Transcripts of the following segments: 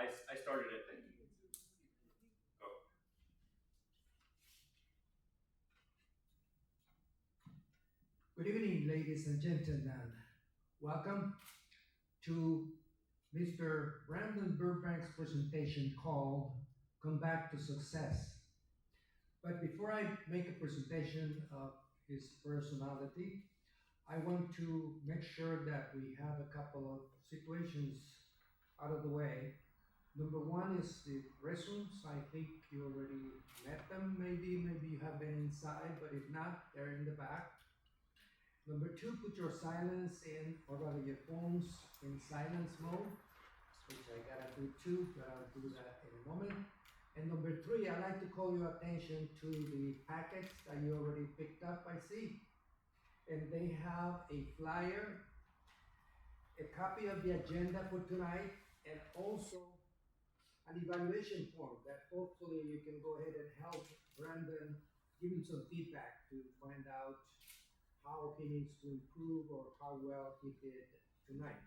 I started it thinking. Go. Good evening, ladies and gentlemen. Welcome to Mr. Brandon Burbank's presentation called Come Back to Success. But before I make a presentation of his personality, I want to make sure that we have a couple of situations out of the way. Number one is the restrooms. I think you already met them, maybe you have been inside, but if not, they're in the back. Number two, put your silence in, or rather your phones in silence mode, which I gotta do too, but I'll do that in a moment. And number three, I'd like to call your attention to the packets that you already picked up, I see. And they have a flyer, a copy of the agenda for tonight, and also an evaluation form that hopefully you can go ahead and help Brandon give him some feedback to find out how he needs to improve or how well he did tonight.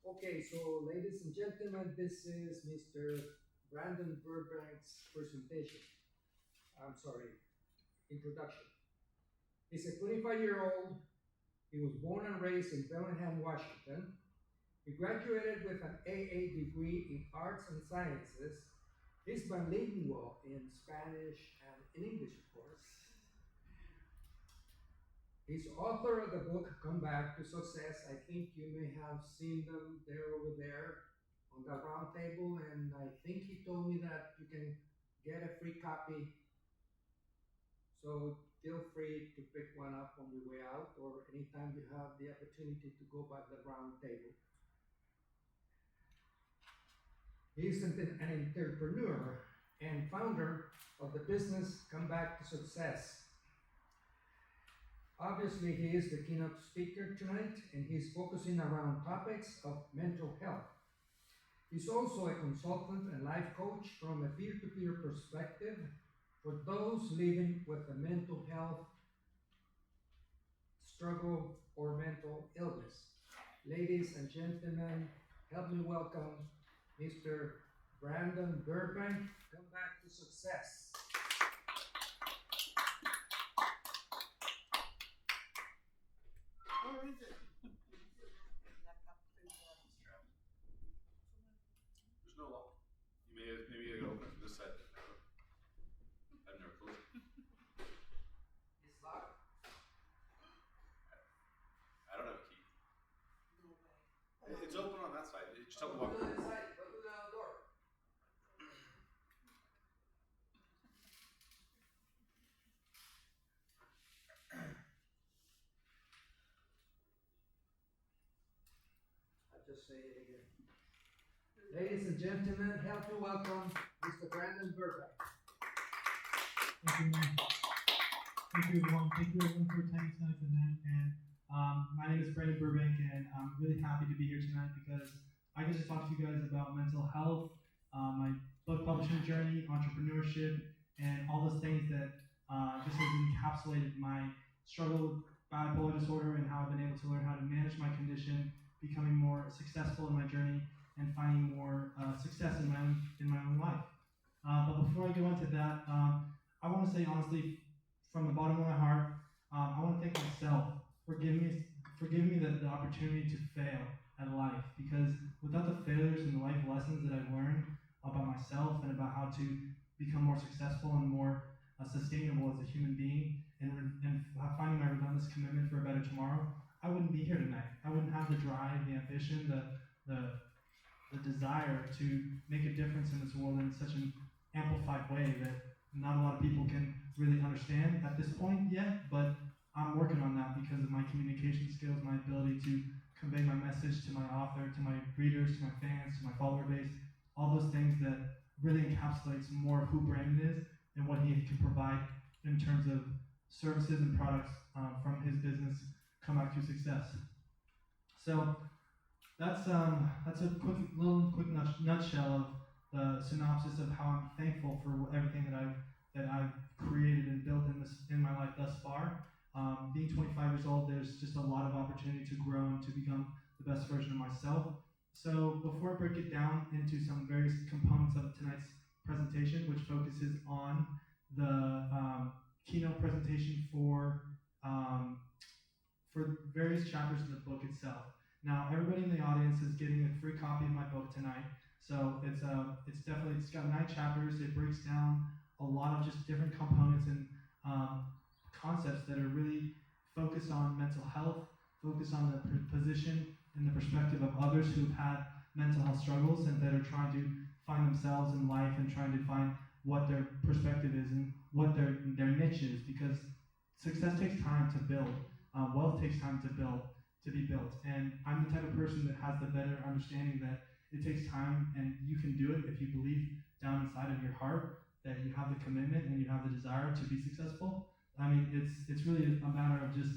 Okay, so ladies and gentlemen, this is Mr. Brandon Burbank's presentation. Introduction. He's a 25-year-old. He was born and raised in Bellingham, Washington. He graduated with an AA degree in arts and sciences. He's bilingual in Spanish and in English, of course. He's author of the book, Come Back to Success. I think you may have seen them there over there on the round table, and I think he told me that you can get a free copy. So feel free to pick one up on the way out or anytime you have the opportunity to go by the round table. He's an entrepreneur and founder of the business Come Back to Success. Obviously, he is the keynote speaker tonight, and he's focusing around topics of mental health. He's also a consultant and life coach from a peer-to-peer perspective for those living with a mental health struggle or mental illness. Ladies and gentlemen, help me welcome Mr. Brandon Burbank. Come Back to Success. Where is it? There's no lock. Maybe you gotta open it from this side. I've never closed it. It's locked. I don't have a key. No way. It's open on that side. You just have to walk. Go to the side. Go to the door. I'll just say it again. Ladies and gentlemen, help me welcome Mr. Brandon Burbank. Thank you, man. Thank you, everyone. Thank you, everyone, for attending tonight's event. And my name is Brandon Burbank, and I'm really happy to be here tonight because I get to talk to you guys about mental health, my book publishing journey, entrepreneurship, and all those things that just has encapsulated my struggle with bipolar disorder and how I've been able to learn how to manage my condition, becoming more successful in my journey, and finding more success in my own life. But before I go into that, I want to say honestly, from the bottom of my heart, I want to thank myself for giving me the opportunity to fail at life. Because without the failures and the life lessons that I've learned about myself and about how to become more successful and more sustainable as a human being, and finding my relentless commitment for a better tomorrow, I wouldn't be here tonight. I wouldn't have the drive, the ambition, the desire to make a difference in this world in such an amplified way that not a lot of people can really understand at this point yet, but I'm working on that because of my communication skills, my ability to convey my message to my author, to my readers, to my fans, to my follower base, all those things that really encapsulates more of who Brandon is and what he can provide in terms of services and products from his business Come Back to Success. So that's a quick nutshell of the synopsis of how I'm thankful for everything that I've created and built in my life thus far. Being 25 years old, there's just a lot of opportunity to grow and to become the best version of myself. So before I break it down into some various components of tonight's presentation, which focuses on the keynote presentation for various chapters in the book itself. Now, everybody in the audience is getting a free copy of my book tonight. So it's got 9 chapters. It breaks down a lot of just different components and concepts that are really focused on mental health, focused on the position and the perspective of others who've had mental health struggles and that are trying to find themselves in life and trying to find what their perspective is and what their niche is, because success takes time to build. Wealth takes time to be built. And I'm the type of person that has the better understanding that it takes time and you can do it if you believe down inside of your heart that you have the commitment and you have the desire to be successful. I mean, it's really a matter of just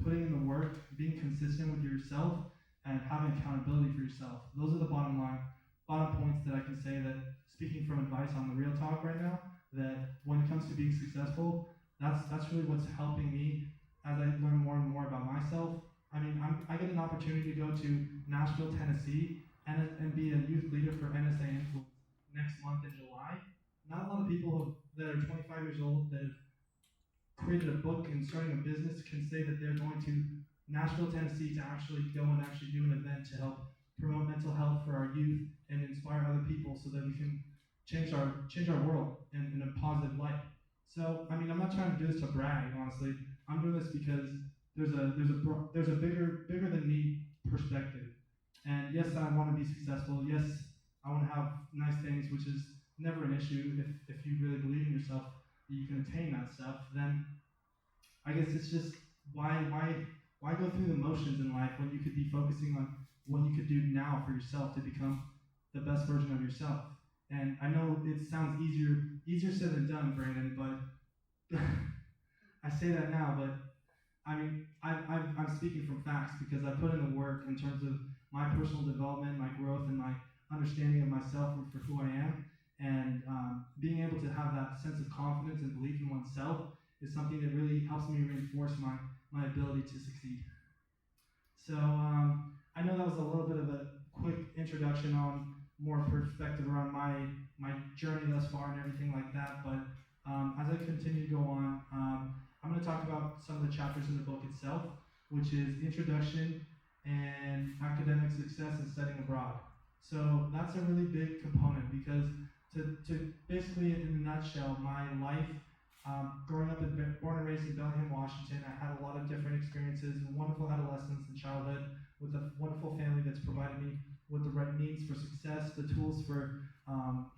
putting in the work, being consistent with yourself, and having accountability for yourself. Those are the bottom points that I can say, that speaking from advice on the real talk right now, that when it comes to being successful, that's really what's helping me as I learn more and more about myself. I mean, I get an opportunity to go to Nashville, Tennessee, and be a youth leader for NSA Influence next month in July. Not a lot of people that are 25 years old that have created a book and starting a business can say that they're going to Nashville, Tennessee to actually go and actually do an event to help promote mental health for our youth and inspire other people so that we can change our world in a positive light. So, I mean, I'm not trying to do this to brag, honestly. I'm doing this because there's a bigger than me perspective. And yes, I want to be successful. Yes, I want to have nice things, which is never an issue if you really believe in yourself that you can attain that stuff. Then I guess it's just why go through the motions in life when you could be focusing on what you could do now for yourself to become the best version of yourself. And I know it sounds easier said than done, Brandon, but I say that now, but I mean, I'm speaking from facts because I put in the work in terms of my personal development, my growth, and my understanding of myself and for who I am. And being able to have that sense of confidence and belief in oneself is something that really helps me reinforce my ability to succeed. So I know that was a little bit of a quick introduction on more perspective around my journey thus far and everything like that, but as I continue to go on, I'm going to talk about some of the chapters in the book itself, which is Introduction and Academic Success and Studying Abroad. So that's a really big component because to basically, in a nutshell, my life, growing up, born and raised in Bellingham, Washington, I had a lot of different experiences, wonderful adolescence and childhood with a wonderful family that's provided me with the right means for success, the tools for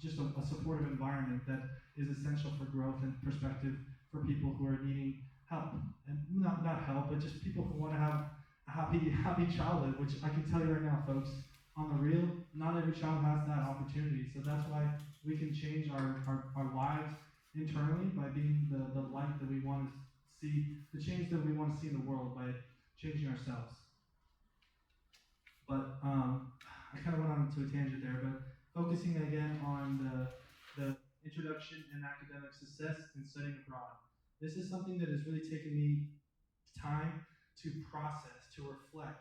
just a supportive environment that is essential for growth and perspective for people who are needing help. And not help, but just people who want to have a happy childhood, which I can tell you right now, folks, on the real, not every child has that opportunity. So that's why we can change our lives internally by being the light that we want to see, the change that we want to see in the world by changing ourselves. But I kind of went on to a tangent there, but focusing again on the introduction and academic success and studying abroad. This is something that has really taken me time to process, to reflect,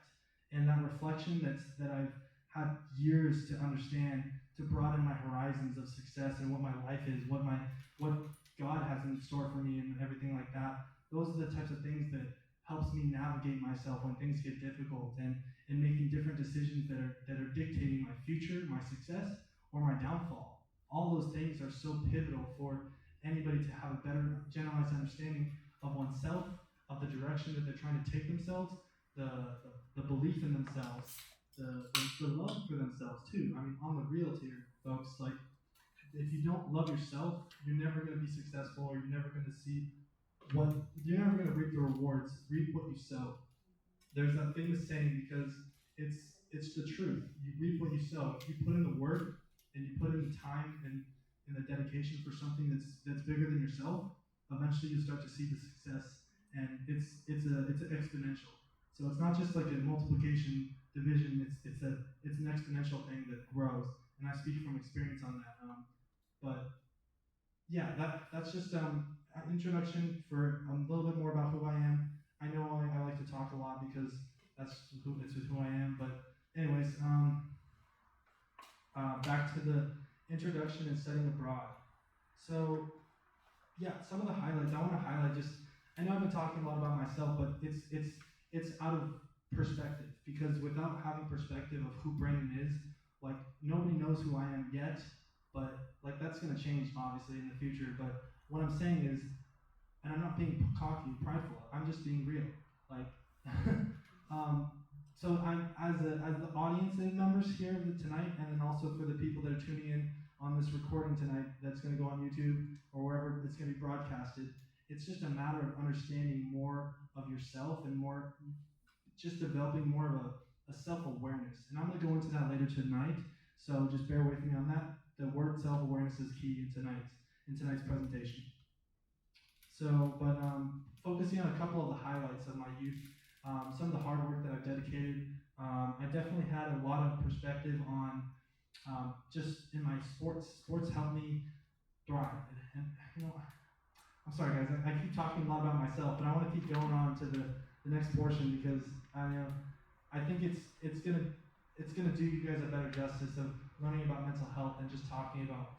and that reflection that I've had years to understand, to broaden my horizons of success and what my life is, what God has in store for me and everything like that. Those are the types of things that helps me navigate myself when things get difficult and making different decisions that are dictating my future, my success, or my downfall. All those things are so pivotal for anybody to have a better generalized understanding of oneself, of the direction that they're trying to take themselves, the belief in themselves, the love for themselves too. I mean, on the real here, folks, like, if you don't love yourself, you're never going to be successful, or you're never going to you're never going to reap the rewards, reap what you sow. There's that famous saying, because it's the truth. You reap what you sow. If you put in the work and you put in the time and the dedication for something that's bigger than yourself, eventually you start to see the success, and it's exponential. So it's not just like a multiplication division. It's an exponential thing that grows, and I speak from experience on that. But yeah, that's just an introduction for a little bit more about who I am. I know I like to talk a lot because it's with who I am. But anyways, back to the introduction and studying abroad. So, yeah, some of the highlights I want to highlight. Just I know I've been talking a lot about myself, but it's out of perspective, because without having perspective of who Brandon is, like nobody knows who I am yet, but like that's gonna change obviously in the future. But what I'm saying is, and I'm not being cocky, prideful. I'm just being real. Like, so I'm as the audience members here tonight, and then also for the people that are tuning in on this recording tonight, that's going to go on YouTube or wherever it's going to be broadcasted. It's just a matter of understanding more of yourself and more, just developing more of a self-awareness. And I'm going to go into that later tonight. So just bear with me on that. The word self-awareness is key in tonight's presentation. So, but focusing on a couple of the highlights of my youth, some of the hard work that I've dedicated. I definitely had a lot of perspective on just in my sports. Sports helped me thrive. And you know, I'm sorry guys, I keep talking a lot about myself, but I want to keep going on to the next portion, because I think it's gonna do you guys a better justice of learning about mental health and just talking about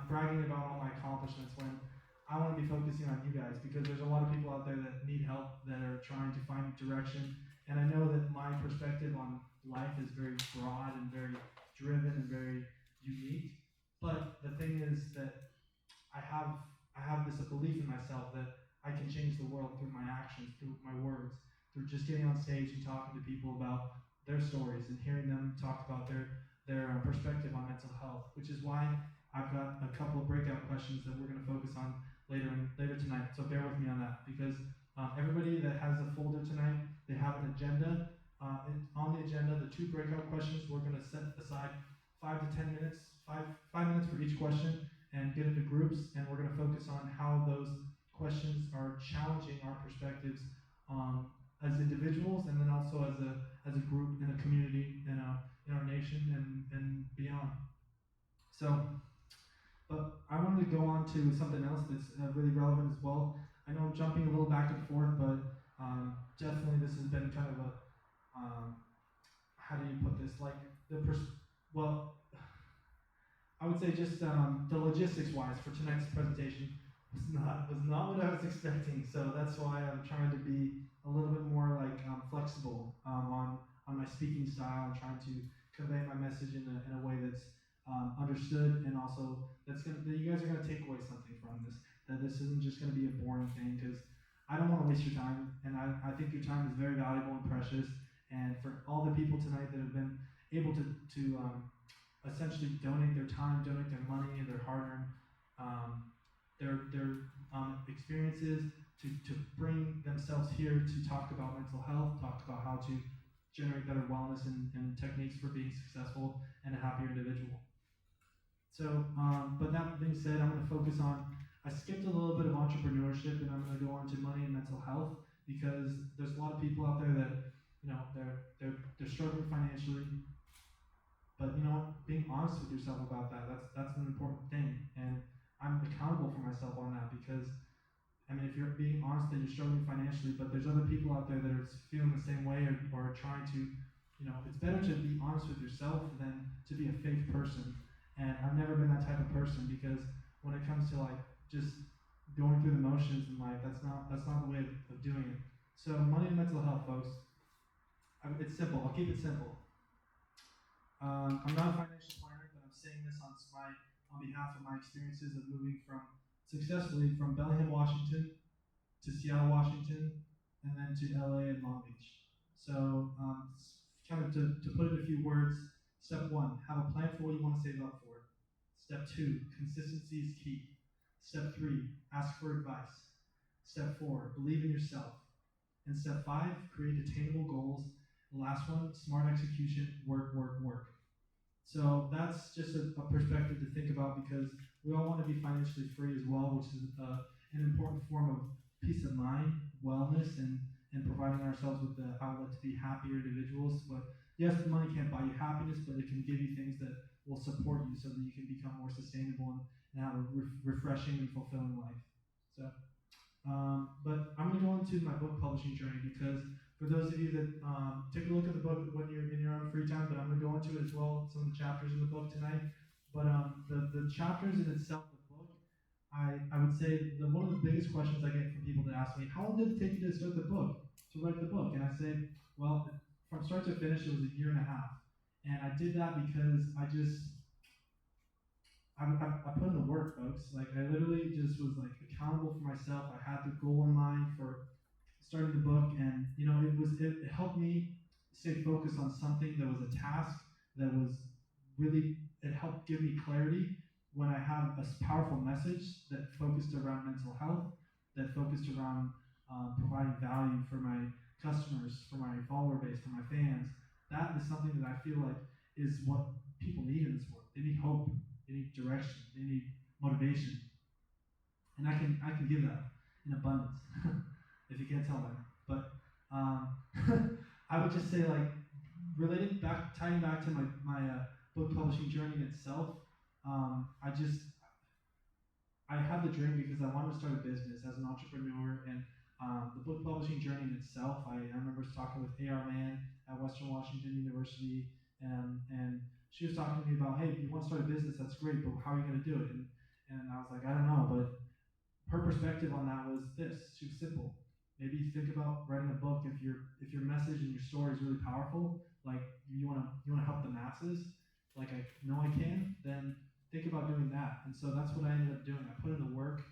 bragging about all my accomplishments, when I want to be focusing on you guys, because there's a lot of people out there that need help, that are trying to find direction. And I know that my perspective on life is very broad and very driven and very unique. But the thing is that I have this belief in myself that I can change the world through my actions, through my words, through just getting on stage and talking to people about their stories and hearing them talk about their perspective on mental health, which is why I've got a couple of breakout questions that we're going to focus on later tonight. So bear with me on that, because everybody that has a folder tonight, they have an agenda. On the agenda, the 2 breakout questions, we're going to set aside 5 to 10 minutes, 5 minutes for each question, and get into groups, and we're going to focus on how those questions are challenging our perspectives as individuals, and then also as a group in a community, in our nation, and beyond. So, but I wanted to go on to something else that's really relevant as well. I know I'm jumping a little back and forth, but definitely this has been kind of a, how do you put this? Like I would say just the logistics-wise for tonight's presentation was not what I was expecting. So that's why I'm trying to be a little bit more like flexible on my speaking style, and trying to convey my message in a way that's understood, and also that you guys are gonna take away something from this. That this isn't just gonna be a boring thing, because I don't want to waste your time, and I think your time is very valuable and precious. And for all the people tonight that have been able to essentially donate their time, donate their money, and their hard-earned their experiences to bring themselves here to talk about mental health, talk about how to generate better wellness and techniques for being successful and a happier individual. So, but that being said, I'm going to focus on, I skipped a little bit of entrepreneurship, and I'm going to go on to money and mental health, because there's a lot of people out there that, you know, they're struggling financially, but you know what, being honest with yourself about that's an important thing, and I'm accountable for myself on that, because I mean, if you're being honest that you're struggling financially, but there's other people out there that are feeling the same way, or trying to, you know, it's better to be honest with yourself than to be a fake person. And I've never been that type of person, because when it comes to like just going through the motions in life, that's not the way of doing it. So money and mental health, folks. It's simple. I'll keep it simple. I'm not a financial planner, but I'm saying this on behalf of my experiences of moving successfully from Bellingham, Washington to Seattle, Washington, and then to LA and Long Beach. So kind of to put it in a few words, step 1, have a plan for what you want to save up for. Step 2, consistency is key. Step 3, ask for advice. Step 4, believe in yourself. And step 5, create attainable goals. The last one, smart execution, work. So that's just a perspective to think about, because we all want to be financially free as well, which is an important form of peace of mind, wellness, and providing ourselves with the outlet to be happier individuals. But yes, the money can't buy you happiness, but it can give you things that will support you so that you can become more sustainable and have a refreshing and fulfilling life. So, but I'm going to go into my book publishing journey, because for those of you that take a look at the book when you're in your own free time, but I'm going to go into it as well, some of the chapters in the book tonight. But the chapters in itself, the book, I would say one of the biggest questions I get from people that ask me, how long did it take you to start the book, to write the book? And I say, well, from start to finish, it was a year and a half. And I did that because I put in the work, folks. Like, I literally just was like accountable for myself. I had the goal in mind for starting the book, and it helped me stay focused on something that was a task that was really, it helped give me clarity when I had a powerful message that focused around mental health, that focused around providing value for my customers, for my follower base, for my fans. That is something that I feel like is what people need in this world. They need hope. They need direction. They need motivation. And I can give that in abundance, if you can't tell that. But I would just say, like, tying back to my book publishing journey in itself, I had the dream because I wanted to start a business as an entrepreneur, and the book publishing journey in itself, I remember talking with A.R. Mann at Western Washington University, and she was talking to me about, hey, if you want to start a business, that's great, but how are you going to do it? And I was like, I don't know, but her perspective on that was this. She was simple. Maybe think about writing a book if your message and your story is really powerful, like you wanna help the masses, like I know I can, then think about doing that. And so that's what I ended up doing. I put in the work.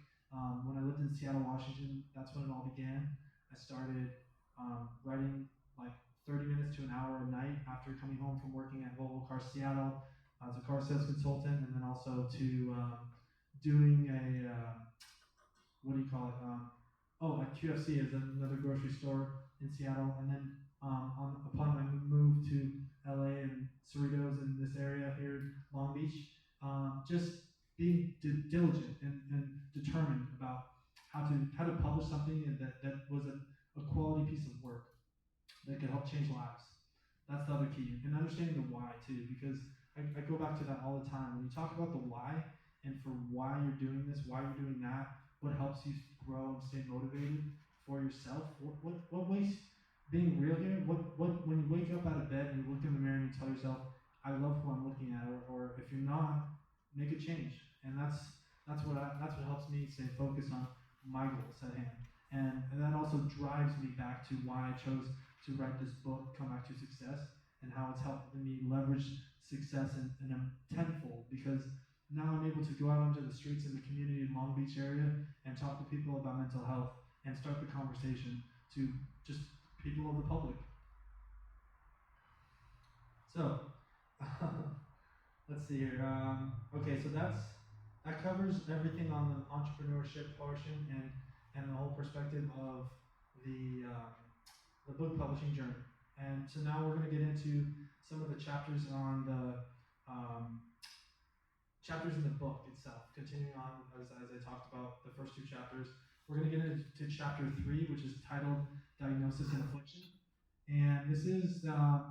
When I lived in Seattle, Washington, that's when it all began. I started writing like 30 minutes to an hour a night after coming home from working at Volvo Cars Seattle as a car sales consultant, and then also to doing a at QFC is another grocery store in Seattle, and then upon my move to LA and Cerritos in this area here, Long Beach, just being diligent and determined about how to publish something that was a quality piece of work that could help change lives. That's the other key, and understanding the why too, because I go back to that all the time. When you talk about the why and for why you're doing this, why you're doing that, what helps you grow and stay motivated for yourself, what makes being real here, what when you wake up out of bed and you look in the mirror and you tell yourself, I love who I'm looking at, or if you're not, make a change. And that's what helps me stay focused on my goals at hand. And that also drives me back to why I chose to write this book, Come Back to Success, and how it's helped me leverage success in a tenfold, because now I'm able to go out onto the streets in the community in Long Beach area and talk to people about mental health and start the conversation to just people of the public. So, let's see here. Okay, so that covers everything on the entrepreneurship portion and the whole perspective of the book publishing journey. And so now we're going to get into some of the chapters on the chapters in the book itself. Continuing on, as I talked about the first two chapters, we're going to get into chapter 3, which is titled Diagnosis and Affliction. And this is,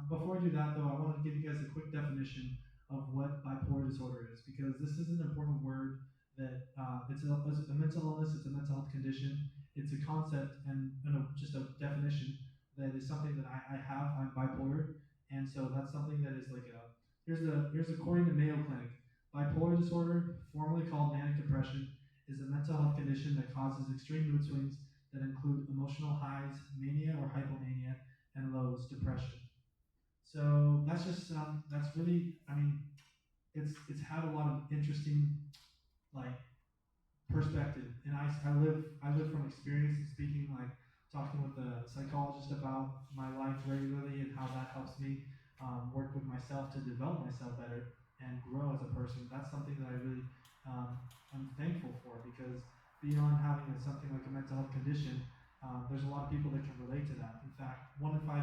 before I do that though, I want to give you guys a quick definition of what bipolar disorder is, because this is an important word that it's a mental illness, it's a mental health condition, it's a concept and just a definition that is something that I have. I'm bipolar, and so that's something that is like here's according to Mayo Clinic. Bipolar disorder, formerly called manic depression, is a mental health condition that causes extreme mood swings that include emotional highs, mania or hypomania, and lows, depression. So that's just that's really, I mean, it's had a lot of interesting like perspective, and I live from experience and speaking, like talking with a psychologist about my life regularly and how that helps me work with myself to develop myself better and grow as a person. That's something that I really I'm thankful for, because beyond having something like a mental health condition, there's a lot of people that can relate to that. In fact, 1 in 5,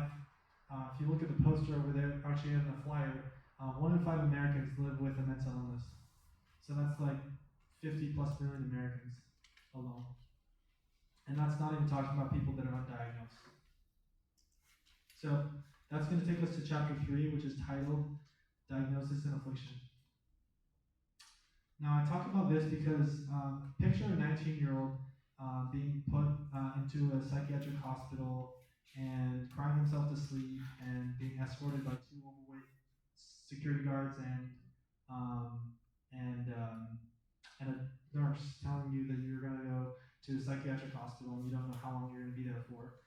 if you look at the poster over there, actually on the flyer, 1 in 5 Americans live with a mental illness. So that's like 50+ million Americans alone. And that's not even talking about people that are undiagnosed. So that's going to take us to chapter 3, which is titled Diagnosis and Affliction. Now I talk about this because picture a 19-year-old being put into a psychiatric hospital and crying himself to sleep and being escorted by two overweight security guards um, and um, and a nurse telling you that you're going to go to a psychiatric hospital and you don't know how long you're going to be there for.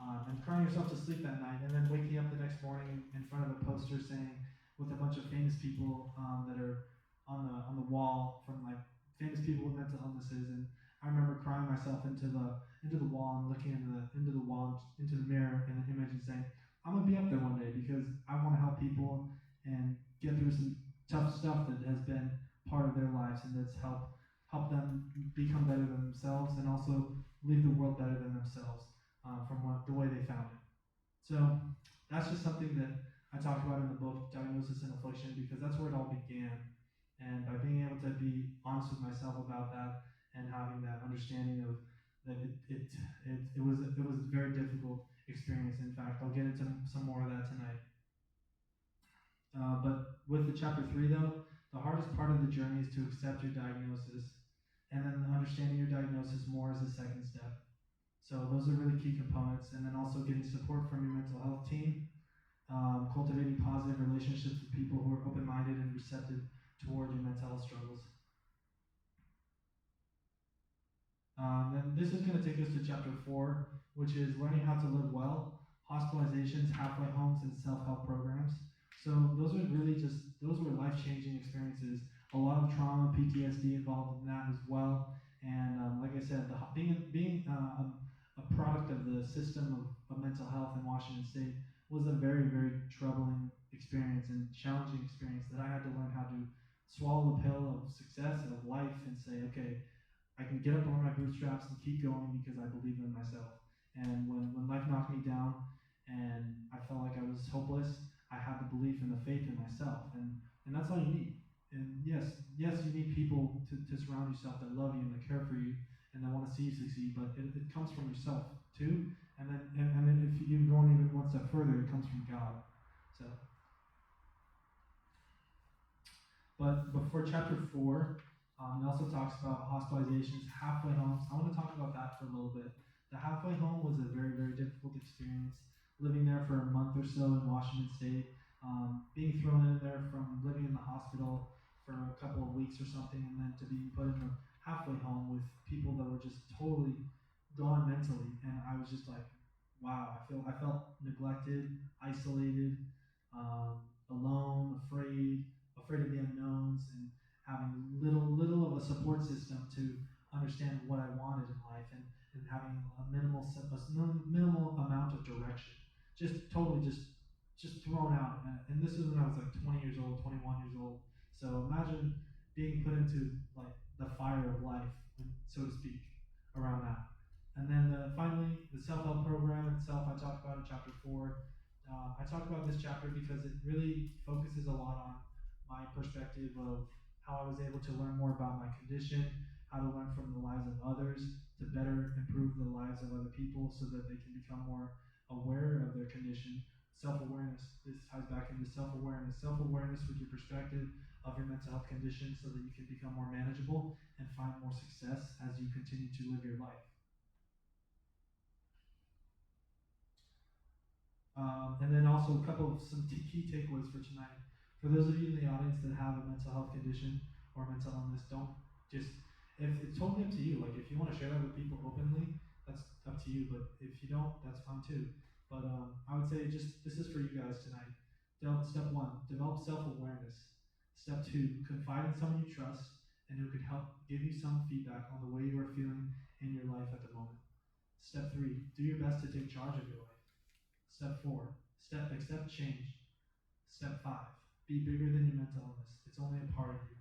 And crying yourself to sleep that night, and then waking up the next morning in front of a poster saying, with a bunch of famous people that are on the wall from like famous people with mental illnesses, and I remember crying myself into the wall and looking into the wall, into the mirror in an image and saying, I'm gonna be up there one day because I want to help people and get through some tough stuff that has been part of their lives and that's help them become better than themselves and also leave the world better than themselves from the way they found it. So that's just something that I talk about in the book Diagnosis and Affliction because that's where it all began. And by being able to be honest with myself about that and having that understanding of that it was a very difficult experience. In fact, I'll get into some more of that tonight. But with the chapter 3 though, the hardest part of the journey is to accept your diagnosis, and then understanding your diagnosis more is the second step. So those are really key components, and then also getting support from your mental health team, cultivating positive relationships with people who are open-minded and receptive toward your mental health struggles. Then this is going to take us to chapter 4, which is learning how to live well, hospitalizations, halfway homes, and self-help programs. So those were life-changing experiences. A lot of trauma, PTSD involved in that as well. And like I said, being a product of the system of mental health in Washington State was a very, very troubling experience and challenging experience that I had to learn how to swallow the pill of success, of life, and say, okay, I can get up on my bootstraps and keep going because I believe in myself. And when life knocked me down and I felt like I was hopeless, I had the belief and the faith in myself. And that's all you need. And yes, you need people to surround yourself that love you and that care for you and that want to see you succeed, but it comes from yourself too. And then if you're going even one step further, it comes from God. So, but before chapter 4, it also talks about hospitalizations, halfway homes. I want to talk about that for a little bit. The halfway home was a very, very difficult experience. Living there for a month or so in Washington State, being thrown in there from living in the hospital for a couple of weeks or something, and then to being put in a halfway home with people that were just totally gone mentally, and I was just like, wow, I felt neglected, isolated, alone, afraid of the unknowns, and having little of a support system to understand what I wanted in life, and having a minimal amount of direction, just totally just thrown out. And this was when I was like 20 years old, 21 years old. So imagine being put into like the fire of life, so to speak, around that. And then finally, the self-help program itself I talked about in chapter 4. I talked about this chapter because it really focuses a lot on my perspective of how I was able to learn more about my condition, how to learn from the lives of others to better improve the lives of other people so that they can become more aware of their condition. Self-awareness, this ties back into self-awareness with your perspective of your mental health condition so that you can become more manageable and find more success as you continue to live your life. And then also some key takeaways for tonight. For those of you in the audience that have a mental health condition or mental illness, don't just, if it's totally up to you. Like if you want to share that with people openly, that's up to you. But if you don't, that's fine too. But I would say this is for you guys tonight. Step 1, develop self-awareness. Step 2, confide in someone you trust and who could help give you some feedback on the way you are feeling in your life at the moment. Step 3, do your best to take charge of your life. Step 4, accept change. Step 5, be bigger than your mental illness. It's only a part of you.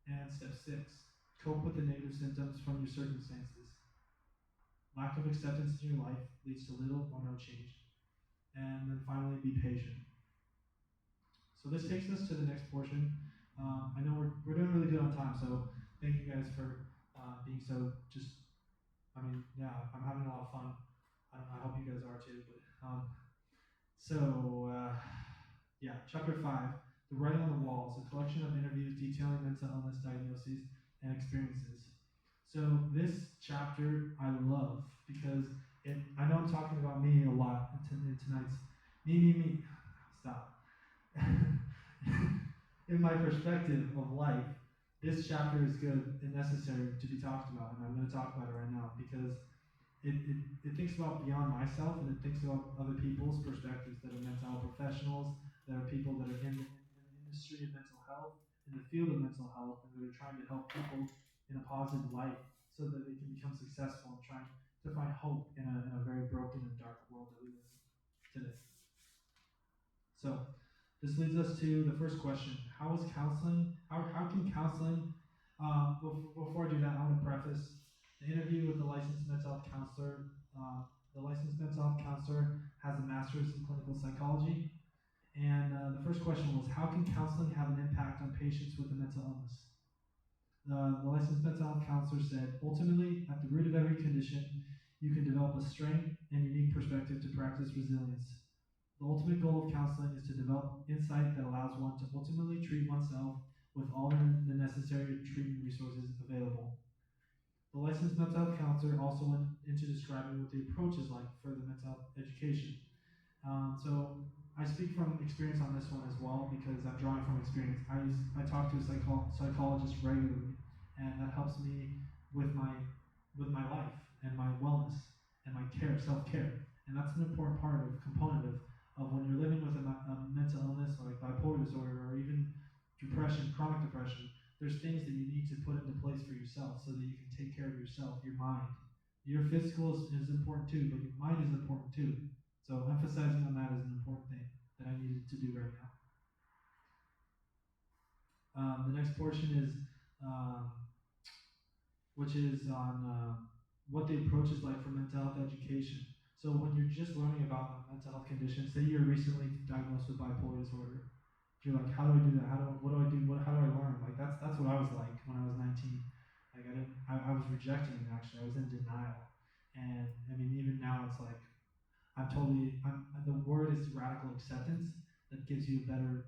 And step 6, cope with the negative symptoms from your circumstances. Lack of acceptance in your life leads to little or no change. And then finally, be patient. So this takes us to the next portion. I know we're doing really good on time, so thank you guys for being so I'm having a lot of fun. I hope you guys are too. But chapter 5, the writing on the walls, a collection of interviews detailing mental illness diagnoses and experiences. So this chapter I love because I know I'm talking about me a lot in tonight's me. Stop. In my perspective of life, this chapter is good and necessary to be talked about, and I'm going to talk about it right now because it thinks about beyond myself, and it thinks about other people's perspectives that are mental health professionals, that are people that are in the industry of mental health, in the field of mental health, and that are trying to help people in a positive light so that they can become successful and trying to find hope in a very broken and dark world that we live in today. So, this leads us to the first question. How can counseling, before I do that, I want to preface the interview with the licensed mental health counselor. The licensed mental health counselor has a master's in clinical psychology. And the first question was, how can counseling have an impact on patients with a mental illness? The licensed mental health counselor said, ultimately, at the root of every condition, you can develop a strength and unique perspective to practice resilience. The ultimate goal of counseling is to develop insight that allows one to ultimately treat oneself with all the necessary treatment resources available. The licensed mental health counselor also went into describing what the approach is like for the mental health education. So I speak from experience on this one as well because I'm drawing from experience. I talk to a psychologist regularly, and that helps me with my life and my wellness and my self-care. And that's an important component of when you're living with a mental illness like bipolar disorder or even depression, chronic depression. There's things that you need to put into place for yourself so that you can take care of yourself, your mind. Your physical is important too, but your mind is important too. So emphasizing on that is an important thing that I needed to do right now. The next portion is, which is on what the approach is like for mental health education. So when you're just learning about a mental health condition, say you're recently diagnosed with bipolar disorder, you're like, how do I do that? What do I do? How do I learn? Like that's what I was like when I was 19. Like I was rejecting it actually. I was in denial, and I mean even now it's like the word is radical acceptance that gives you a better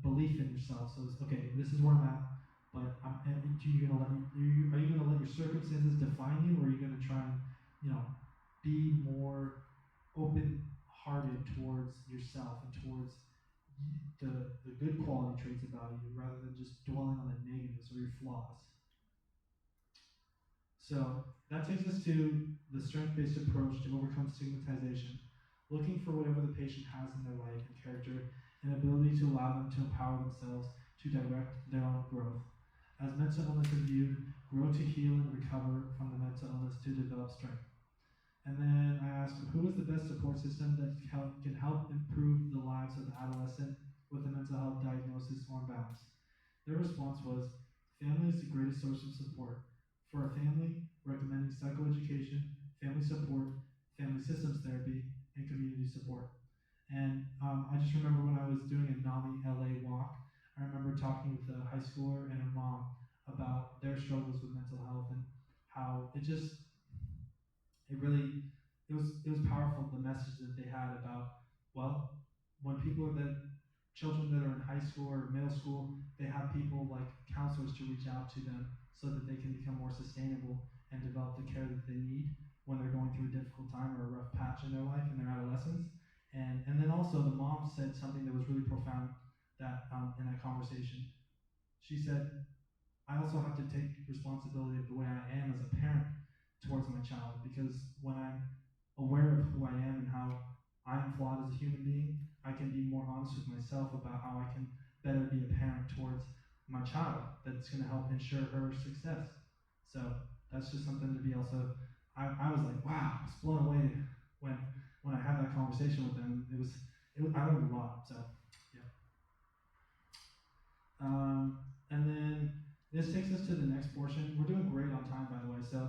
belief in yourself. So it's okay. This is where I'm at, but are you gonna let your circumstances define you, or are you gonna try and be more open-hearted towards yourself and towards the good quality traits about you rather than just dwelling on the negatives or your flaws. So that takes us to the strength-based approach to overcome stigmatization, looking for whatever the patient has in their life and character and ability to allow them to empower themselves to direct their own growth. As mental illness is viewed, grow to heal and recover from the mental illness to develop strength. And then I asked, who is the best support system that can help improve the lives of the adolescent with a mental health diagnosis or imbalance? Their response was, family is the greatest source of support. For a family, recommending psychoeducation, family support, family systems therapy, and community support. And I just remember when I was doing a NAMI LA walk, I remember talking with a high schooler and her mom about their struggles with mental health and how it was powerful, the message that they had about, well, when children that are in high school or middle school, they have people like counselors to reach out to them so that they can become more sustainable and develop the care that they need when they're going through a difficult time or a rough patch in their life in their adolescence. And then also the mom said something that was really profound that in that conversation. She said, I also have to take responsibility of the way I am as a parent towards my child, because when I'm aware of who I am and how I'm flawed as a human being, I can be more honest with myself about how I can better be a parent towards my child that's going to help ensure her success. So that's just something to be also, I was like, wow, I was blown away when I had that conversation with them. I learned a lot, so yeah. And then this takes us to the next portion. We're doing great on time, by the way, so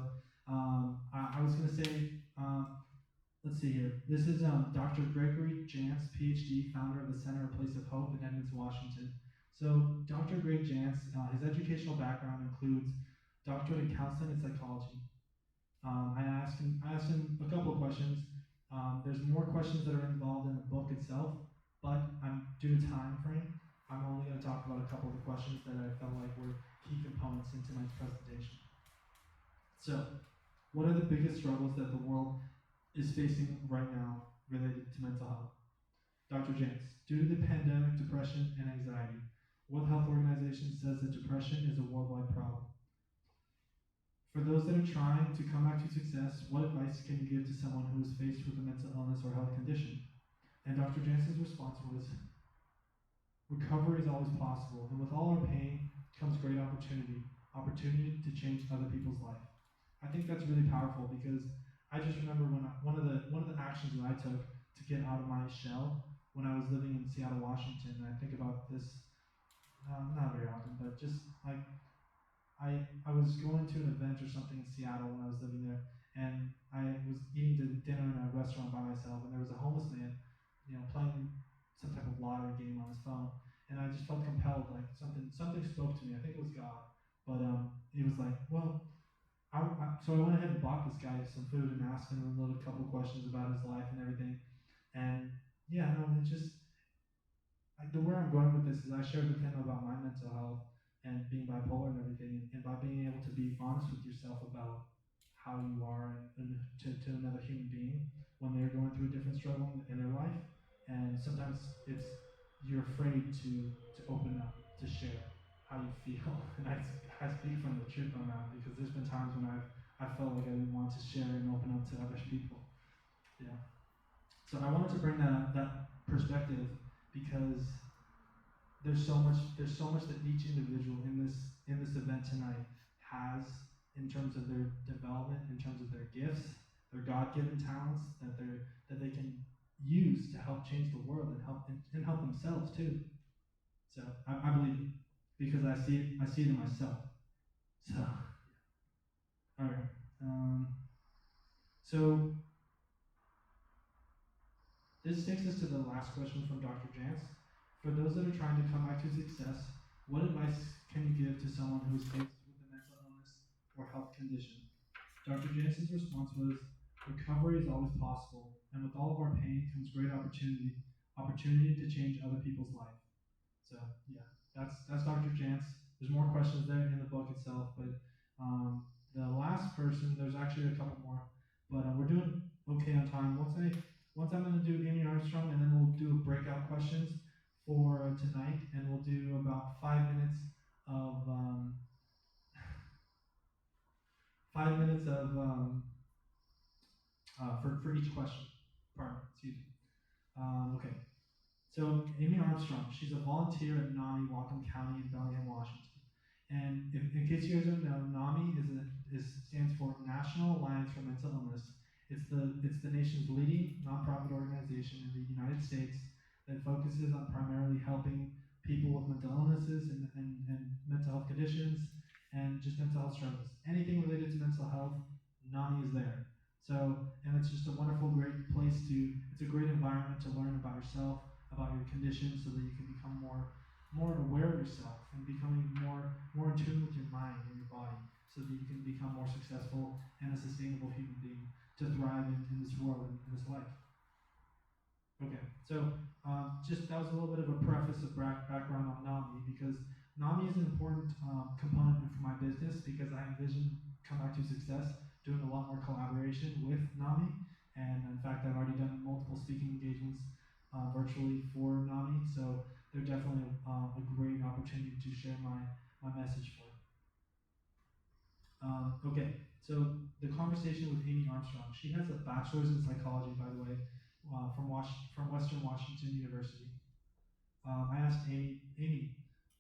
I was going to say, let's see here. This is Dr. Gregory Jantz, PhD, founder of the Center A Place of Hope in Edmonds, Washington. So Dr. Greg Jantz, his educational background includes doctorate in counseling and psychology. I asked him a couple of questions. There's more questions that are involved in the book itself, but due to time frame, I'm only going to talk about a couple of the questions that I felt like were key components in tonight's presentation. So, what are the biggest struggles that the world is facing right now related to mental health. Dr. Jantz, due to the pandemic, depression, and anxiety, World Health Organization says that depression is a worldwide problem. For those that are trying to come back to success, what advice can you give to someone who is faced with a mental illness or health condition? And Dr. Jantz's response was, recovery is always possible, and with all our pain comes great opportunity to change other people's life. I think that's really powerful because I just remember when one of the actions that I took to get out of my shell when I was living in Seattle, Washington. And I think about this not very often, but just like I was going to an event or something in Seattle when I was living there, and I was eating dinner in a restaurant by myself, and there was a homeless man, playing some type of lottery game on his phone, and I just felt compelled, like something spoke to me. I think it was God, but he was like, well. So I went ahead and bought this guy some food and asked him a couple of questions about his life and everything. And yeah, no, it just, like where I'm going with this is I shared with him about my mental health and being bipolar and everything. And by being able to be honest with yourself about how you are and to another human being when they're going through a different struggle in their life. And sometimes you're afraid to open up, to share how you feel. And I speak from the truth on that because there's been times when I felt like I didn't want to share and open up to other people. Yeah. So I wanted to bring that perspective because there's so much that each individual in this event tonight has in terms of their development, in terms of their gifts, their God-given talents that they can use to help change the world and help themselves too. So I believe it because I see it in myself. So, all right. So this takes us to the last question from Dr. Jantz. For those that are trying to come back to success, what advice can you give to someone who is faced with a mental illness or health condition? Dr. Jantz's response was, recovery is always possible, and with all of our pain comes great opportunity to change other people's life. So yeah, that's Dr. Jantz. There's more questions there in the book itself, but the last person, there's actually a couple more, but we're doing okay on time. Once I'm going to do Amy Armstrong, and then we'll do breakout questions for tonight, and we'll do about 5 minutes of for each question. Pardon, excuse me. Okay. So Amy Armstrong, she's a volunteer at NAMI, Whatcom County in Bellingham, Washington. And in case you guys don't know, NAMI stands for National Alliance for Mental Illness. It's the nation's leading nonprofit organization in the United States that focuses on primarily helping people with mental illnesses and mental health conditions and just mental health struggles. Anything related to mental health, NAMI is there. So, and it's just a wonderful, great place it's a great environment to learn about yourself, about your condition, so that you can become more aware of yourself and becoming more in tune with your mind and your body, so that you can become more successful and a sustainable human being to thrive in this world and in this life. Okay, so that was a little bit of a preface of background on NAMI, because NAMI is an important component for my business, because I envision Come Back to Success doing a lot more collaboration with NAMI, and in fact I've already done multiple speaking engagements virtually for NAMI, so they're definitely a great opportunity to share my message for. Okay, so the conversation with Amy Armstrong. She has a bachelor's in psychology, by the way, from Western Washington University. I asked Amy,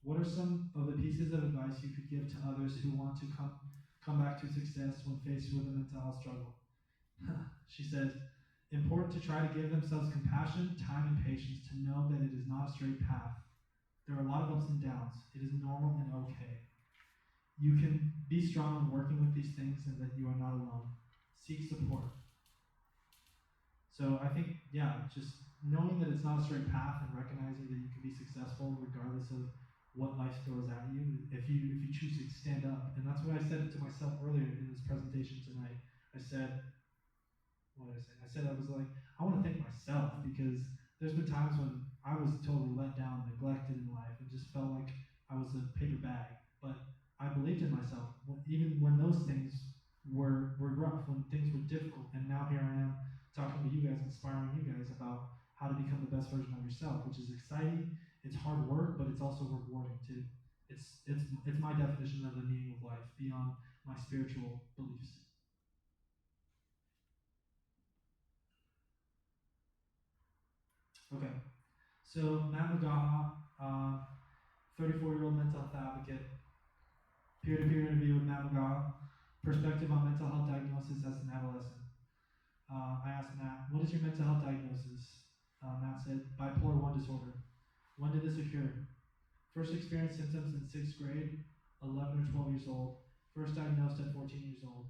what are some of the pieces of advice you could give to others who want to come back to success when faced with a mental health struggle? She says, important to try to give themselves compassion, time, and patience to know that it is not a straight path. There are a lot of ups and downs. It is normal and okay. You can be strong in working with these things and that you are not alone. Seek support. So I think, just knowing that it's not a straight path and recognizing that you can be successful regardless of what life throws at you, if you choose to stand up. And that's what I said to myself earlier in this presentation tonight. I said, what did I say? I said I was like, I want to thank myself, because there's been times when I was totally let down, neglected in life, and just felt like I was a paper bag. But I believed in myself, even when those things were rough, when things were difficult, and now here I am talking to you guys, inspiring you guys about how to become the best version of yourself, which is exciting. It's hard work, but it's also rewarding too. It's my definition of the meaning of life beyond my spiritual beliefs. Okay, so Matt McGaha, 34-year-old mental health advocate, peer-to-peer interview with Matt McGaha, perspective on mental health diagnosis as an adolescent. I asked Matt, what is your mental health diagnosis? Matt said, bipolar 1 disorder. When did this occur? First experienced symptoms in 6th grade, 11 or 12 years old. First diagnosed at 14 years old.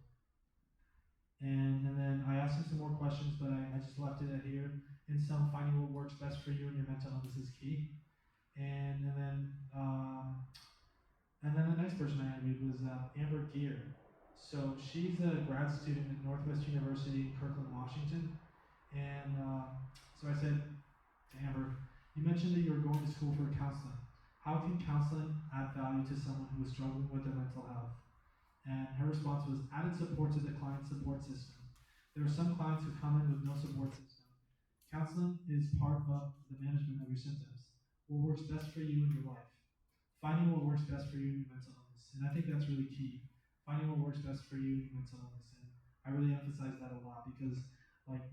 And then I asked him some more questions, but I just left it at here. In sum, finding what works best for you and your mental illness is key. And then the next person I interviewed was Amber Gear. So she's a grad student at Northwest University in Kirkland, Washington. And so I said to Amber, you mentioned that you were going to school for counseling. How can counseling add value to someone who is struggling with their mental health? And her response was added support to the client support system. There are some clients who come in with no support system. Counseling is part of the management of your symptoms. What works best for you in your life. Finding what works best for you in your mental illness. And I think that's really key. Finding what works best for you in your mental illness. And I really emphasize that a lot because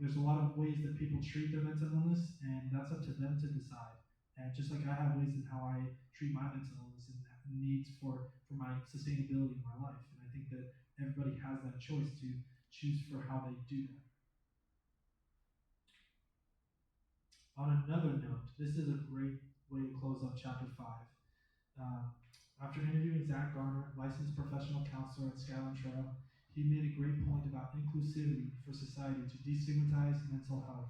there's a lot of ways that people treat their mental illness, and that's up to them to decide. And just like I have ways in how I treat my mental illness and needs for my sustainability in my life. And I think that everybody has that choice to choose for how they do that. On another note, this is a great way to close up chapter 5. After interviewing Zach Garner, licensed professional counselor at Skyline Trail, he made a great point about inclusivity for society to destigmatize mental health.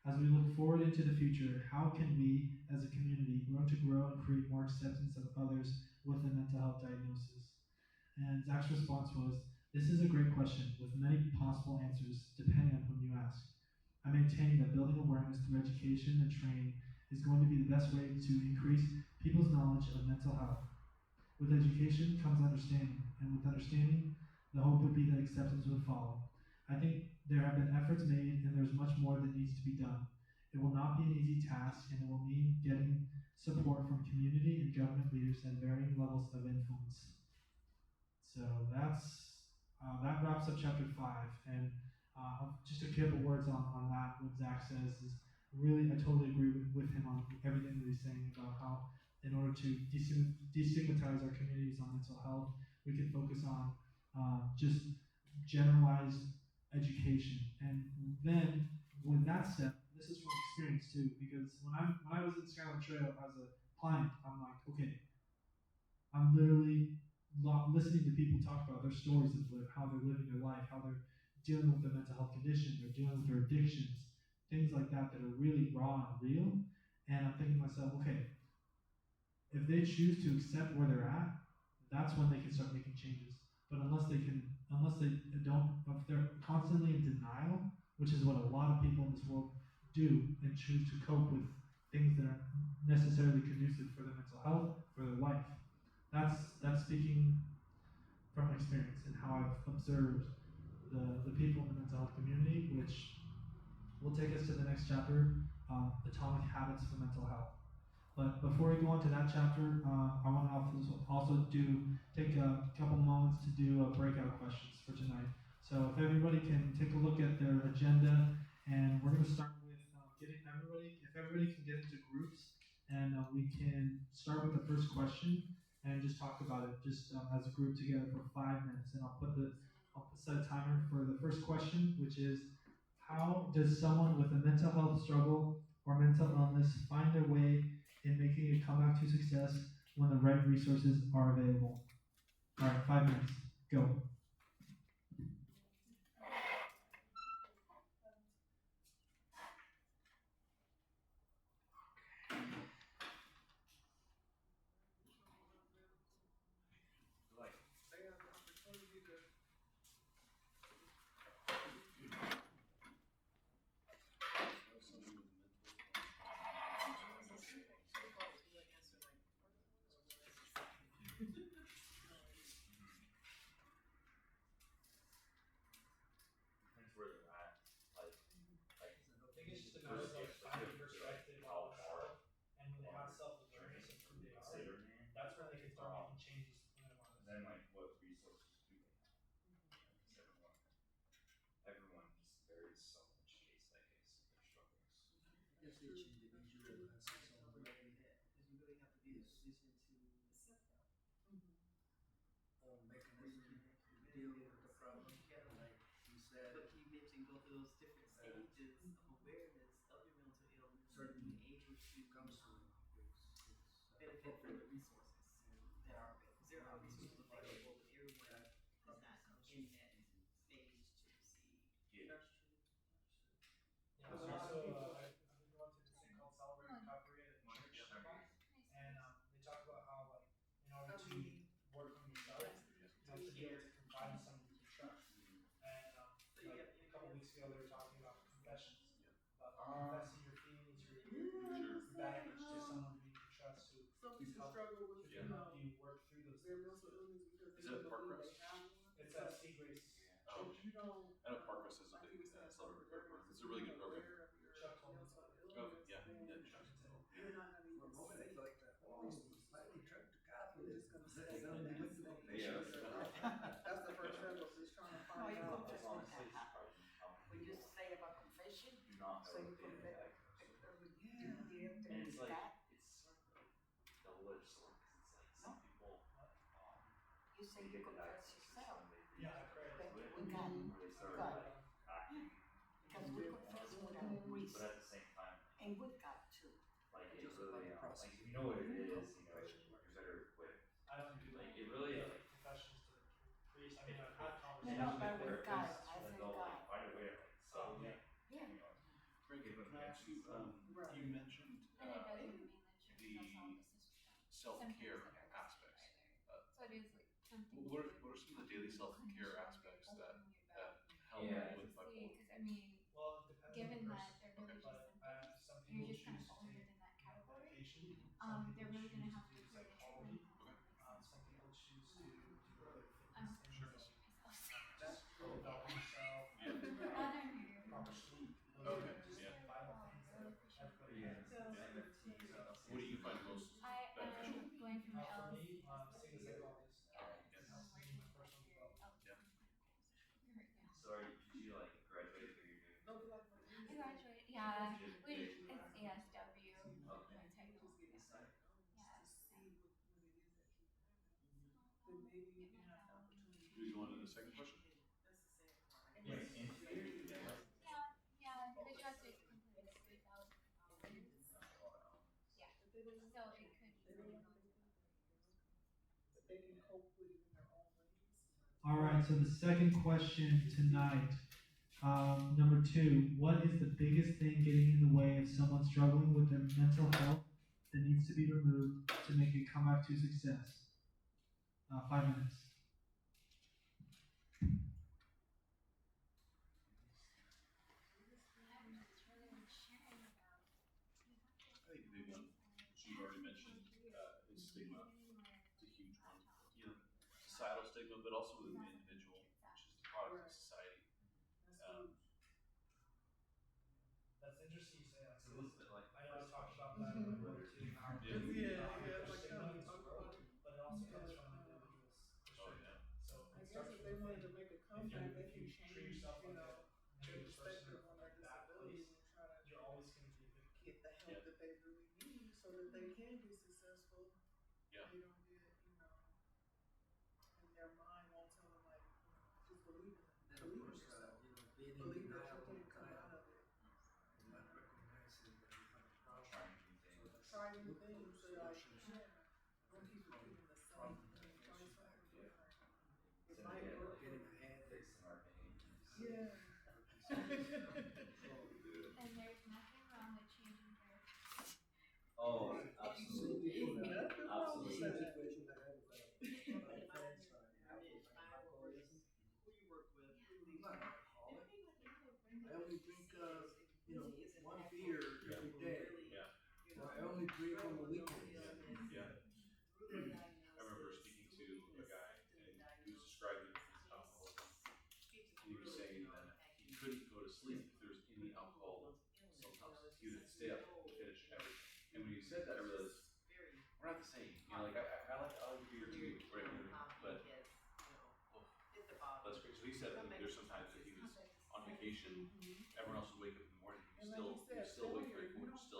As we look forward into the future, how can we, as a community, learn to grow and create more acceptance of others with a mental health diagnosis? And Zach's response was, this is a great question with many possible answers depending on whom you ask. I maintain that building awareness through education and training is going to be the best way to increase people's knowledge of mental health. With education comes understanding, and with understanding, the hope would be that acceptance would follow. I think there have been efforts made, and there's much more that needs to be done. It will not be an easy task, and it will mean getting support from community and government leaders at varying levels of influence. So that wraps up chapter 5, and just a couple words on that. What Zach says is really, I totally agree with him on everything that he's saying about how in order to destigmatize our communities on mental health, we can focus on just generalized education. And then with that said, this is from experience too, because when I was in Skyline Trail as a client, I'm like, okay, I'm literally listening to people talk about their stories of how they're living their life, how they're dealing with their mental health condition, they're dealing with their addictions, things like that are really raw and real. And I'm thinking to myself, okay, if they choose to accept where they're at, that's when they can start making changes. But if they're constantly in denial, which is what a lot of people in this world do, and choose to cope with things that aren't necessarily conducive for their mental health, for their life. That's speaking from experience and how I've observed the people in the mental health community, which will take us to the next chapter, Atomic Habits for Mental Health. But before we go on to that chapter, I want to also take a couple moments to do breakout questions for tonight. So if everybody can take a look at their agenda, and we're going to start with if everybody can get into groups, and we can start with the first question and just talk about it just as a group together for 5 minutes. And I'll set a timer for the first question, which is, how does someone with a mental health struggle or mental illness find their way in making a comeback to success when the right resources are available? All right, 5 minutes, go. each individual has its own way, because you really have to be in a position to accept help. own mechanism to deal with the problem. Like you said, But you mentioned go through those different stages of awareness of your mental illness and certainly being able to comes to it's benefit from the resources that are available. Because there are resources available, but everyone is not in that stage to receive. Yeah. That's true. Yeah, so I've been going to this thing called Celebrate Recovery at a church nearby, and they talk about how like in order to work on yourself, you have to be able to confide in someone you can trust. And like a couple weeks ago, they were talking about confessions, about confessing your feelings, your baggage to someone who you can trust, who Some can people help struggle with who can help you work through those their things. mental illness because they Is it don't Park believe Rest? they have one. It's Sea Grace. Oh, If you don't, I know Park Rest is a like big he was saying, celebrity earlier, program. It's a really good program. aware of your Chuck told me mental about it. Oh, illness, yeah, then yeah, Chuck. you're not gonna for a even moment say I thought that, oh, he's finally turned to Catholic. You're just gonna say That's something. only with the Yeah. That's the first struggle, is trying to find you out. don't just want that happen. When you say about confession, so you put it back, you give them And it's like, that, it's double-edged sword, because it's like, some people, you say you confess yourself, Yeah, I pray. but we got, where they start God, acting, because we confess without but reason, at the same time, and with God too. like, it Just really, like a process. like, if you know what it is, you're better equipped. I don't do Like, it really, like, confessions to the priest. I mean, I've had No, conversations but with with God, I then thank they'll, God. like, find a way to, like, solve it, Yeah. you know. Very good. Can I ask you, Right. You mentioned And it doesn't mean that you're the self-care sometimes aspects. So it is like something. What are some of the daily self-care aspects that help Yeah. with bipolar? Because I mean, well, it depends given on the that person. they're really But just some symptoms, people you're just choose gonna to fall take within that category. medication. Some They're people really gonna choose have to to do clear the psychology. treatment. Some people choose to do other I'm fitness Sure. things, myself. just developing yourself, Rather here. proper sleep, Okay, just yeah. vital things that everybody Yeah. has. What do you find most I beneficial? am going for my For LLC. me, seeing a psychologist Yes. helps me in my personal development. Yeah. Right now. So are you, did you, like, graduate through your No, but like, I graduated, yeah, Did you- we, it's ESW, Okay. my title, just getting yeah. started, Yeah. to see what it is that you have. Then maybe you can have the opportunity. Do you go on to the second question? That's the same part. Yeah, in theory, Yeah, the trust is completely $3,000. Yeah, But they don't know. so it could They be don't really know what they think. But they can cope with it in their own ways. All right, so the second question tonight, number 2, what is the biggest thing getting in the way of someone struggling with their mental health that needs to be removed to make a comeback to success? 5 minutes. I think the big one, which you've already mentioned, is stigma. It's a huge one. You know, societal stigma, but also within the individual, which is the product of society. That's Um, huge. That's interesting you say that. it's a little bit like. I know I talked about that in my book too, how Yeah. Like stigma how we is talk real, about it. but it also comes Yeah. from an individual's Oh, perspective. yeah. So I it guess starts if from they wanted within. to make a If comeback, they you can treat change, yourself you like know, a their negative person perspective or on like their that disability place, and try to you're always going to be a victim. get the help Yeah. that they really need so that they can be successful. Yeah. They don't get, you know, and their mind won't tell them like, you know, just believe in it. Then of Believe in course, yourself. being in Believe that denial you all can the come out time, of it. and not recognizing that you have a problem. Trying new things. Try new Look for things. They're like, solutions. yeah, don't keep repeating the same Problem thing. Try that something you have. different. It So might again, work. like, Getting ahead. fixing our behaviors. Yeah. Control. And there's nothing wrong with changing their. Oh, Same absolutely. people that- Nothing wrong with Same that. situation that I have with one of my friends, with alcoholism. Who you work with? I'm not an alcoholic. I only drink, one beer every day. Yeah. Or I only drink on the weekends. Yeah. I remember speaking to a guy and he was describing his alcoholism. He was saying that he couldn't go to sleep if there was any alcohol somehow. He would stay up and finish everything. And when he said that, I realized we're not the same. You know, like I like beer too, right? But that's great. So he said that there's sometimes if he was on vacation, everyone else would wake up in the morning. He And would like you still said, wake failure, up you and don't still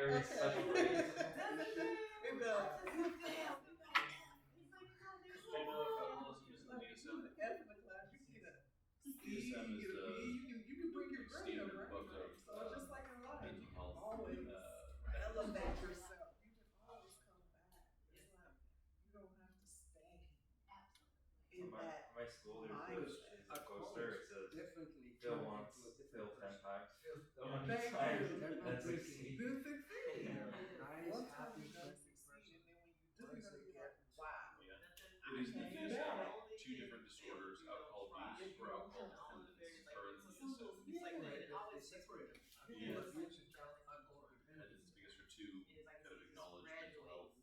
very special ways. It does. Do you know if alcoholism is the DSM? F in the class, you can get a C, DSM you is get a the B, you can bring your grade up, standard right? book of So it's just like in life, mental you can health always elevate yourself. You can always come back. It's like you don't have to stay in that My school, there's mindset. a poster. It says Definitely fail turn once, into a fail different 10 times. person. How many Thank times you. They're then not succeed? Then succeed. Nice, One time happy, you're gonna friendly succeed, person. and then when you do, you're gonna be like, wow. Yeah. It is the DSM. Two different disorders, alcohol abuse or alcohol dependence, are in the DSM. Yeah. Abuse and alcohol Dependence, dependence. because they're two kind of acknowledged mental health.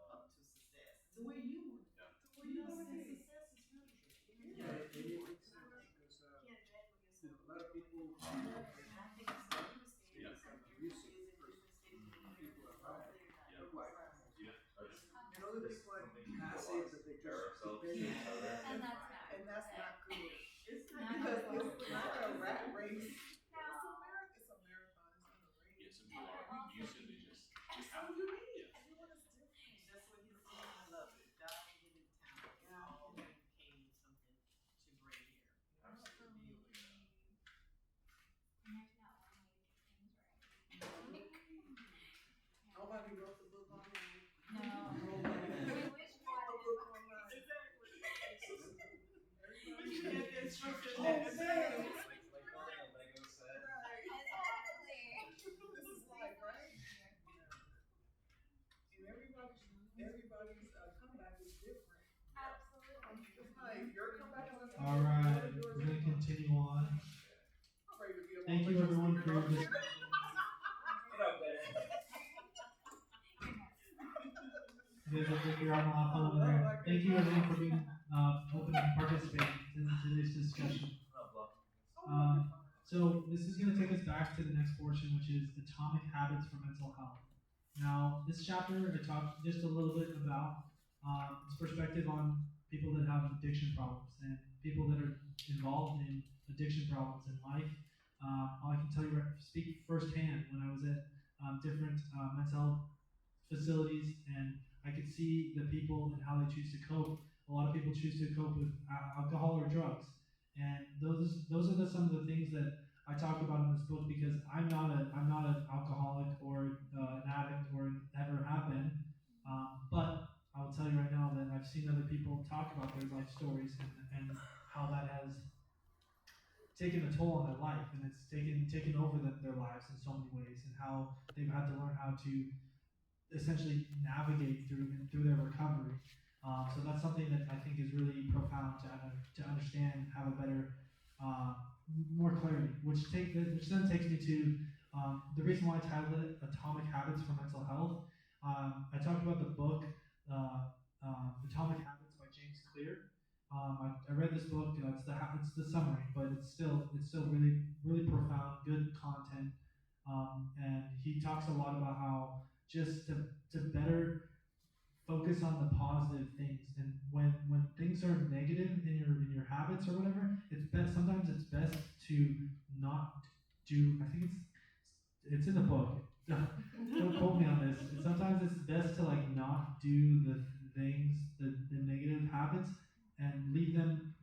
Up to success. To where you want. Yeah. To where you want to be. Success is really good. Yeah, it is because a lot of people Yeah. abusive people around. Yeah. They're like, Yeah. And other people are passive, but they Compare just ourselves to depend each other. And that's not. and that's not good. It's Because it's not a rat race. It's a marathon. It's not a race. Yeah, some people are abusive, they just That's have so to. unique. Yeah. Everyone is different. That's what he's saying. I love it. God gave him talent. We all came with something to bring here. Absolutely. And there's not one way to get things right. Nobody wrote the book on it. No. Nobody. We wish The one. book online. Exactly. Everybody should have the instructions. Oh, Like like Lego set. Exactly. This is life, right? And everybody's comeback is different. Absolutely. It's like your comeback is All right, we're gonna continue on. Thank you everyone for your discussion. Get out there. You guys look like you're on a lot over there. Thank you everyone for being open and participating in today's discussion. So this is going to take us back to the next portion, which is atomic habits for mental health. Now, this chapter I talked just a little bit about its perspective on people that have addiction problems and people that are involved in addiction problems in life. I can tell you, speak firsthand when I was at different mental health facilities, and I could see the people and how they choose to cope. A lot of people choose to cope with alcohol or drugs, and those are some of the things that I talk about in this book, because I'm not an alcoholic or an addict or ever have been, but I will tell you right now that I've seen other people talk about their life stories and how that has taken a toll on their life, and it's taken over their lives in so many ways, and how they've had to learn how to essentially navigate through their recovery. So that's something that I think is really profound to understand and have a better, more clarity. Which then takes me to the reason why I titled it "Atomic Habits for Mental Health." I talked about the book "Atomic Habits" by James Clear. I read this book. It's the summary, but it's still really really profound, good content. And he talks a lot about how just to better focus on the positive things, and when things are negative in your habits or whatever, sometimes it's best to not do. I think it's in the book. Don't quote me on this. Sometimes it's best to not do the things, the negative habits, and leave them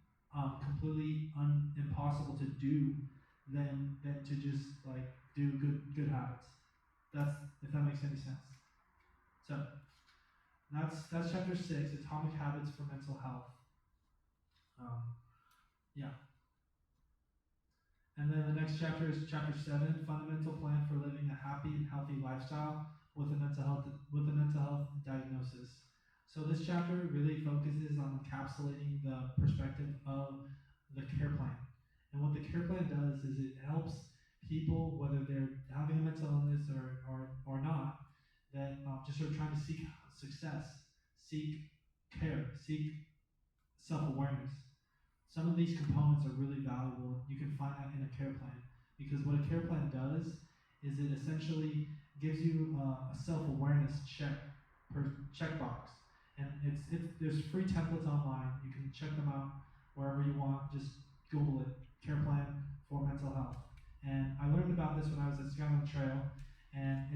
completely impossible to do than to just do good habits. That's, if that makes any sense. So that's chapter 6, Atomic Habits for Mental Health. Yeah. And then the next chapter is chapter 7, Fundamental Plan for Living a Happy and Healthy Lifestyle with a mental health diagnosis. So this chapter really focuses on encapsulating the perspective of the care plan. And what the care plan does is it helps people, whether they're having a mental illness or not, that just are trying to seek success, seek care, seek self-awareness. Some of these components are really valuable. You can find that in a care plan, because what a care plan does is it essentially gives you a self-awareness checkbox, and there's free templates online. You can check them out wherever you want. Just Google it, care plan for mental health. And I learned about this when I was at Skyline Trail, and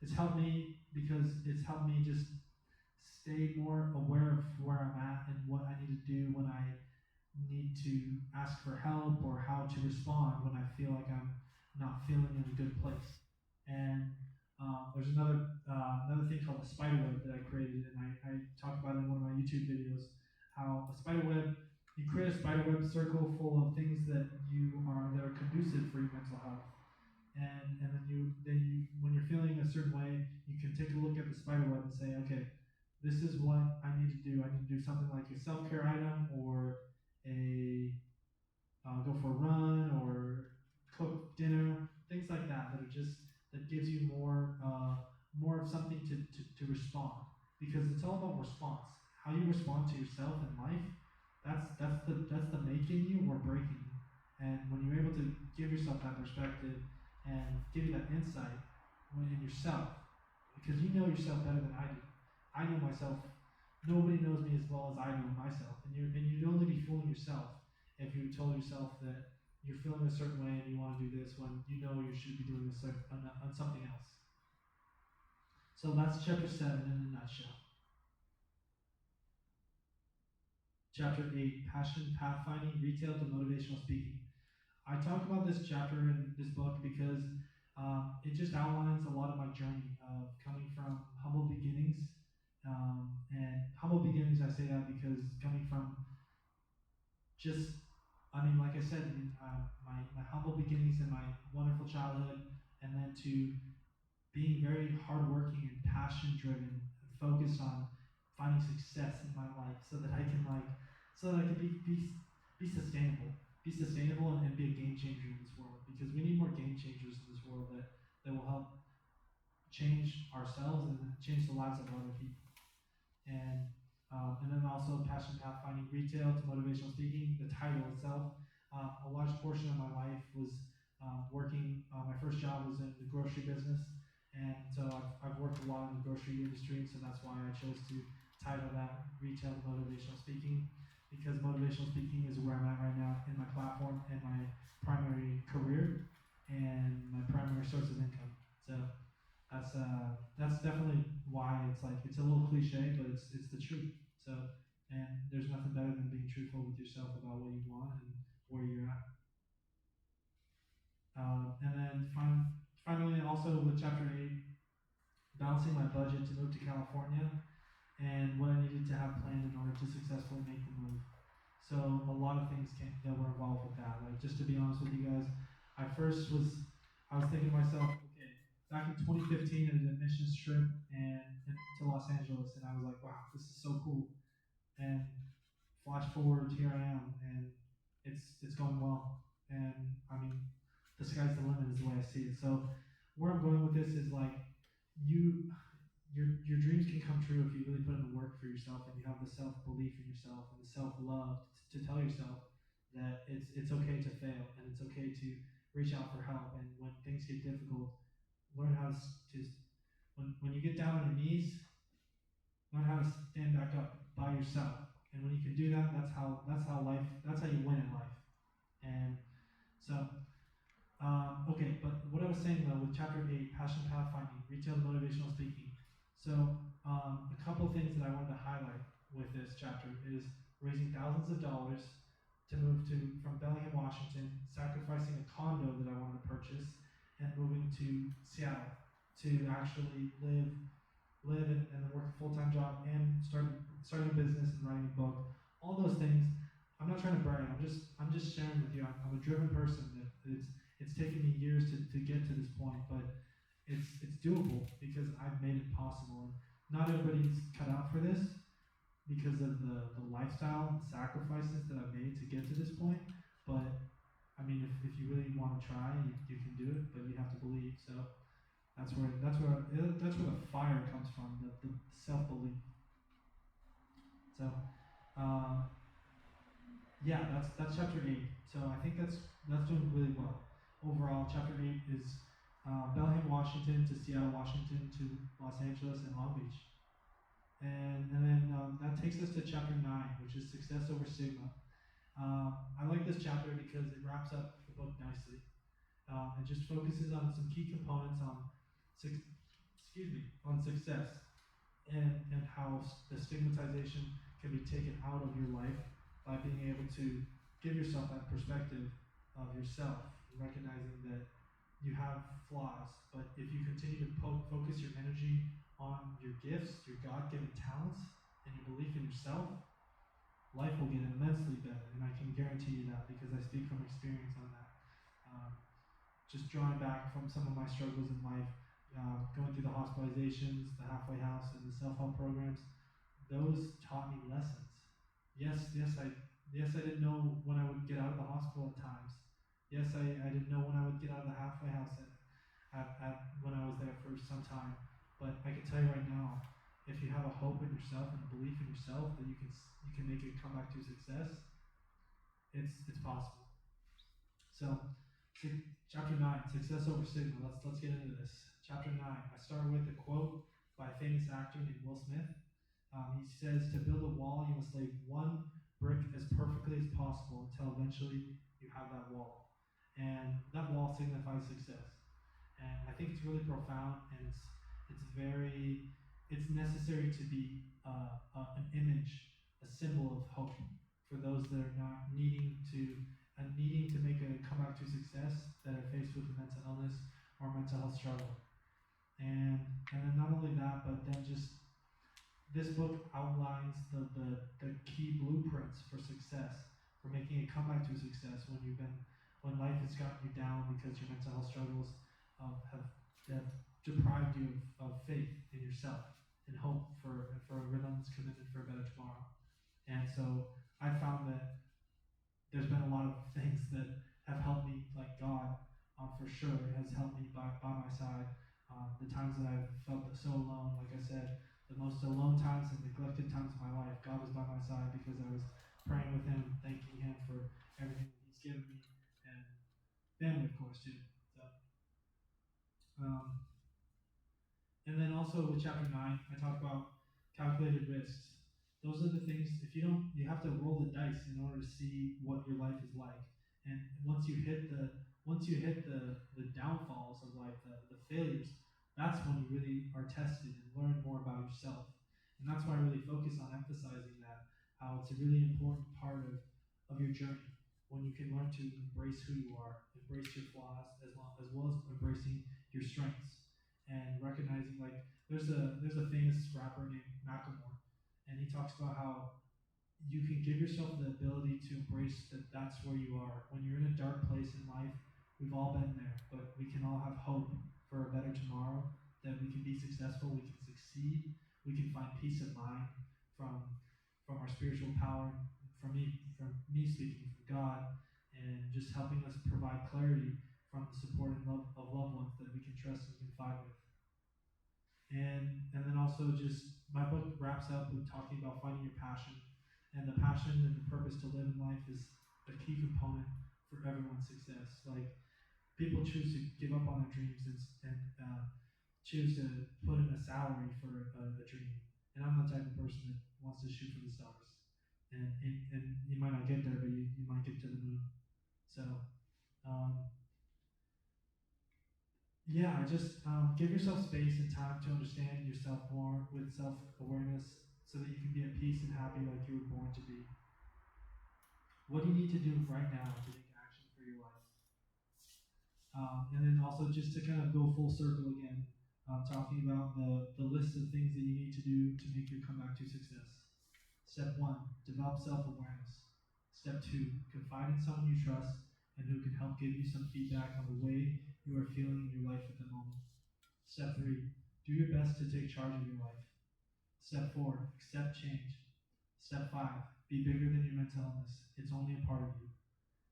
it's helped me because it's helped me just stay more aware of where I'm at and what I need to do when I need to ask for help or how to respond when I feel like I'm not feeling in a good place. And there's another thing called the spider web that I created, and I talked about it in one of my YouTube videos. How a spider web, you create a spider web circle full of things that are conducive for your mental health. And then you when you're feeling a certain way, you can take a look at the spider web and say, okay, this is what I need to do. I need to do something like a self-care item, or a go for a run, or cook dinner, things like that that gives you more of something to respond, because it's all about response. How you respond to yourself in life, that's the making you or breaking you. And when you're able to give yourself that perspective and give you that insight in yourself, because you know yourself better than I do. I know myself. Nobody knows me as well as I know myself, and you'd only be fooling yourself if you told yourself that you're feeling a certain way and you want to do this when you know you should be doing on something else. So that's chapter 7 in a nutshell. Chapter 8, Passion Pathfinding, Retail to Motivational Speaking. I talk about this chapter in this book because it just outlines a lot of my journey of coming from humble beginnings. And humble beginnings, I say that because coming from like I said, my humble beginnings in my wonderful childhood, and then to being very hardworking and passion driven and focused on finding success in my life so that I can be sustainable and be a game changer in this world, because we need more game changers in this world that will help change ourselves and change the lives of other people. And then also Passion Pathfinding, Retail to Motivational Speaking. The title itself, a large portion of my life was working. My first job was in the grocery business, and so I've worked a lot in the grocery industry, so that's why I chose to title that Retail to Motivational Speaking, because motivational speaking is where I'm at right now in my platform and my primary career and my primary source of income. So that's definitely why it's a little cliche, but it's the truth. So, and there's nothing better than being truthful with yourself about what you want and where you're at. And then finally, also with chapter 8, balancing my budget to move to California and what I needed to have planned in order to successfully make the move. So a lot of things that were involved with that. Like, just to be honest with you guys, I was thinking to myself, okay, back in 2015 I did a missions trip to Los Angeles, and I was like, wow, this is so cool. And flash forward, here I am, and it's going well. And I mean, the sky's the limit is the way I see it. So where I'm going with this is your dreams can come true if you really put in the work for yourself, and you have the self-belief in yourself and the self-love to tell yourself that it's okay to fail, and it's okay to reach out for help. And when things get difficult, learn how to when you get down on your knees, learn how to stand back up by yourself. And when you can do that, that's how you win in life. And so, okay, but what I was saying though with chapter 8, Passion Pathfinding, Retail to Motivational Speaking. So a couple of things that I wanted to highlight with this chapter is raising thousands of dollars to move from Bellingham, Washington, sacrificing a condo that I wanted to purchase, and moving to Seattle to actually live and work a full-time job and starting a business and writing a book. All those things. I'm not trying to brag. I'm just sharing with you. I'm a driven person. That it's taken me years to get to this point, but it's doable because I've made it possible. And not everybody's cut out for this because of the lifestyle and sacrifices that I've made to get to this point. But I mean, if you really want to try, you can do it, but you have to believe. So that's where the fire comes from, the self-belief. So yeah, that's chapter 8. So I think that's doing really well. Overall, chapter 8 is Bellingham, Washington to Seattle, Washington to Los Angeles and Long Beach. And then that takes us to chapter 9, which is Success Over Stigma. I like this chapter because it wraps up the book nicely. It just focuses on some key components on on success and how the stigmatization can be taken out of your life by being able to give yourself that perspective of yourself, recognizing that you have flaws, but if you continue to focus your energy on your gifts, your God-given talents, and your belief in yourself, life will get immensely better, and I can guarantee you that because I speak from experience on that. Just drawing back from some of my struggles in life, going through the hospitalizations, the halfway house, and the self-help programs, those taught me lessons. Yes, I didn't know when I would get out of the hospital at times. Yes, I didn't know when I would get out of the halfway house when I was there for some time. But I can tell you right now, if you have a hope in yourself and a belief in yourself that you can make it come back to success, it's possible. So, chapter 9, success over stigma. Let's get into this. Chapter 9. I start with a quote by a famous actor named Will Smith. He says, "To build a wall, you must lay one brick as perfectly as possible until eventually you have that wall." And that wall signifies success. And I think it's really profound, and it's necessary to be an image, a symbol of hope for those that are not needing to make a comeback to success, that are faced with a mental illness or mental health struggle. And then not only that, but then just this book outlines the key blueprints for success, for making a comeback to success when life has gotten you down because your mental health struggles have deprived you of faith in yourself and hope for a relentless commitment for a better tomorrow. And so I found that there's been a lot of things that have helped me, like God, for sure, has helped me by my side. The times that I've felt so alone, like I said, the most alone times and neglected times of my life, God was by my side because I was praying with Him, thanking Him for everything that He's given me, and family, of course, too. So, and then also with chapter 9, I talk about calculated risks. Those are the things, you have to roll the dice in order to see what your life is like. And once you hit the downfalls of life, the failures, that's when you really are tested and learn more about yourself. And that's why I really focus on emphasizing that, how it's a really important part of your journey, when you can learn to embrace who you are, embrace your flaws, as well as embracing your strengths, and recognizing, like, there's a famous rapper named Macklemore, and he talks about how you can give yourself the ability to embrace that's where you are. When you're in a dark place in life, we've all been there, but we can all have hope for a better tomorrow, that we can be successful, we can succeed, we can find peace of mind from our spiritual power, from me speaking from God, and just helping us provide clarity from the support and love of loved ones that we can trust and confide with. And then also, just my book wraps up with talking about finding your passion. And the passion and the purpose to live in life is a key component for everyone's success. Like, people choose to give up on their dreams and choose to put in a salary for a dream. And I'm the type of person that wants to shoot for the stars. And you might not get there, but you might get to the moon. So, just give yourself space and time to understand yourself more with self-awareness, so that you can be at peace and happy like you were born to be. What do you need to do right now to take action for your life? And then also, just to kind of go full circle again, talking about the list of things that you need to do to make your comeback to success. Step 1, develop self-awareness. Step 2, confide in someone you trust and who can help give you some feedback on the way you are feeling in your life at the moment. Step 3, do your best to take charge of your life. Step 4, accept change. Step 5, be bigger than your mental illness. It's only a part of you.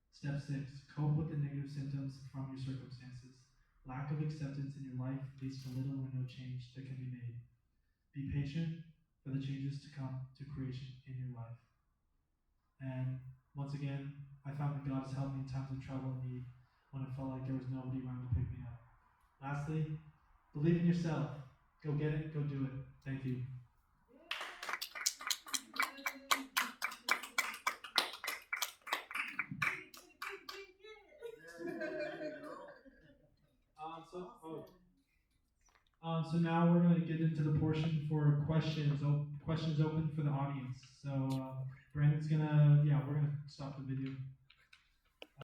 Step 6, cope with the negative symptoms from your circumstances. Lack of acceptance in your life leads to little or no change that can be made. Be patient for the changes to come to creation in your life. And once again, I found that God has helped me in times of trouble and need, when it felt like there was nobody around to pick me up. Lastly, believe in yourself. Go get it, go do it. Thank you. So now we're going to get into the portion for questions. Questions open for the audience. So Brandon's gonna, we're gonna stop the video.